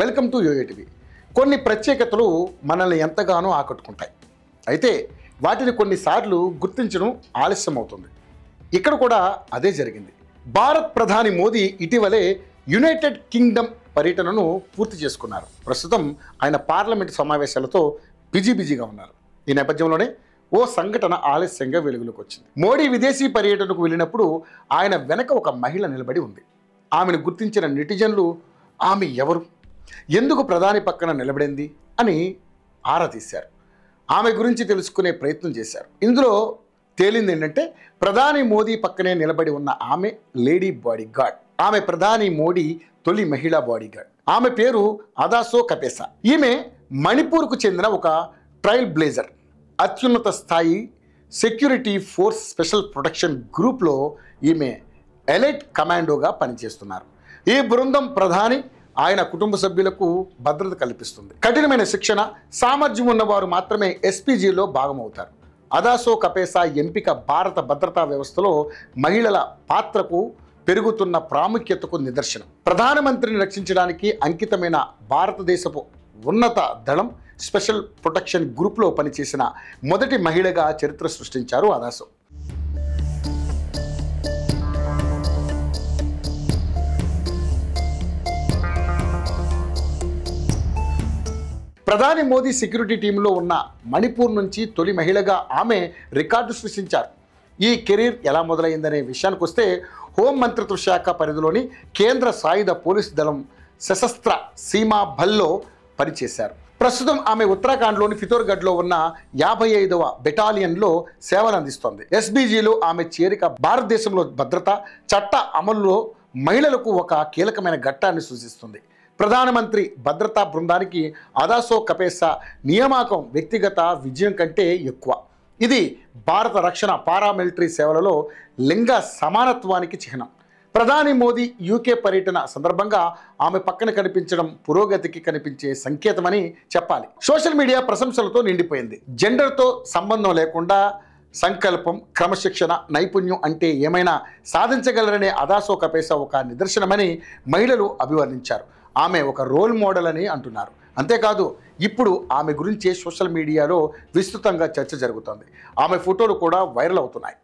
Welcome to యోయోటివి. కొన్ని ప్రత్యేకతలు మనల్ని ఎంతగానో ఆకట్టుకుంటాయి. అయితే వాటిని కొన్నిసార్లు గుర్తించడం ఆలస్యం అవుతుంది. ఇక్కడ కూడా అదే జరిగింది. భారత్ ప్రధాని మోదీ ఇటీవలే యునైటెడ్ కింగ్డమ్ పర్యటనను పూర్తి చేసుకున్నారు. ప్రస్తుతం ఆయన పార్లమెంటు సమావేశాలతో బిజీగా ఉన్నారు. ఈ నేపథ్యంలోనే ఓ సంఘటన ఆలస్యంగా వెలుగులోకి వచ్చింది. మోడీ విదేశీ పర్యటనకు వెళ్ళినప్పుడు ఆయన వెనక ఒక మహిళ నిలబడి ఉంది. ఆమెను గుర్తించిన నెటిజన్లు ఆమె ఎవరు, ఎందుకు ప్రధాని పక్కన నిలబడింది అని ఆరా తీశారు. ఆమె గురించి తెలుసుకునే ప్రయత్నం చేశారు. ఇందులో తేలింది ఏంటంటే, ప్రధాని మోదీ పక్కనే నిలబడి ఉన్న ఆమె లేడీ బాడీగార్డ్. ఆమె ప్రధాని మోడీ తొలి మహిళా బాడీగార్డ్. ఆమె పేరు అదాసో కపేసా. ఈమె మణిపూర్కు చెందిన ఒక ట్రైల్ బ్లేజర్. అత్యున్నత స్థాయి సెక్యూరిటీ ఫోర్స్ స్పెషల్ ప్రొటెక్షన్ గ్రూప్లో ఈమె ఎలైట్ కమాండోగా పనిచేస్తున్నారు. ఈ బృందం ప్రధాని, ఆయన కుటుంబ సభ్యులకు భద్రత కల్పిస్తుంది. కఠినమైన శిక్షణ, సామర్థ్యం ఉన్నవారు మాత్రమే ఎస్పీజీలో భాగమవుతారు. అదాసో కపేసా ఎంపిక భారత భద్రతా వ్యవస్థలో మహిళల పాత్రకు పెరుగుతున్న ప్రాముఖ్యతకు నిదర్శనం. ప్రధానమంత్రిని రక్షించడానికి అంకితమైన భారతదేశపు ఉన్నత దళం స్పెషల్ ప్రొటెక్షన్ గ్రూప్లో పనిచేసిన మొదటి మహిళగా చరిత్ర సృష్టించారు అదాసో. ప్రధాని మోదీ సెక్యూరిటీ టీంలో ఉన్న మణిపూర్ నుంచి తొలి మహిళగా ఆమె రికార్డు సృష్టించారు. ఈ కెరీర్ ఎలా మొదలైందనే విషయానికి వస్తే, హోం మంత్రిత్వ శాఖ పరిధిలోని కేంద్ర సాయుధ పోలీస్ దళం సశస్త్ర సీమా బల్లో పనిచేశారు. ప్రస్తుతం ఆమె ఉత్తరాఖండ్లోని ఫితోర్గఢ్లో ఉన్న 55వ బెటాలియన్లో సేవలు అందిస్తోంది. ఎస్బీజీలో ఆమె చేరిక భారతదేశంలో భద్రత చట్ట అమలులో మహిళలకు ఒక కీలకమైన ఘట్టాన్ని సూచిస్తుంది. ప్రధానమంత్రి భద్రతా బృందానికి అదాసో కపేసా నియామకం వ్యక్తిగత విజయం కంటే ఎక్కువ. ఇది భారత రక్షణ పారామిలిటరీ సేవలలో లింగ సమానత్వానికి చిహ్నం. ప్రధాని మోదీ యూకే పర్యటన సందర్భంగా ఆమె పక్కన కనిపించడం పురోగతికి కనిపించే సంకేతమని చెప్పాలి. సోషల్ మీడియా ప్రశంసలతో నిండిపోయింది. జెండర్తో సంబంధం లేకుండా సంకల్పం, క్రమశిక్షణ, నైపుణ్యం అంటే ఏమైనా సాధించగలరనే అదాసో కపేసా ఒక నిదర్శనమని మహిళలు అభివర్ణించారు. ఆమె ఒక రోల్ మోడల్ అని అంటున్నారు. అంతేకాదు, ఇప్పుడు ఆమె గురించి సోషల్ మీడియాలో విస్తృతంగా చర్చ జరుగుతోంది. ఆమె ఫోటోలు కూడా వైరల్ అవుతున్నాయి.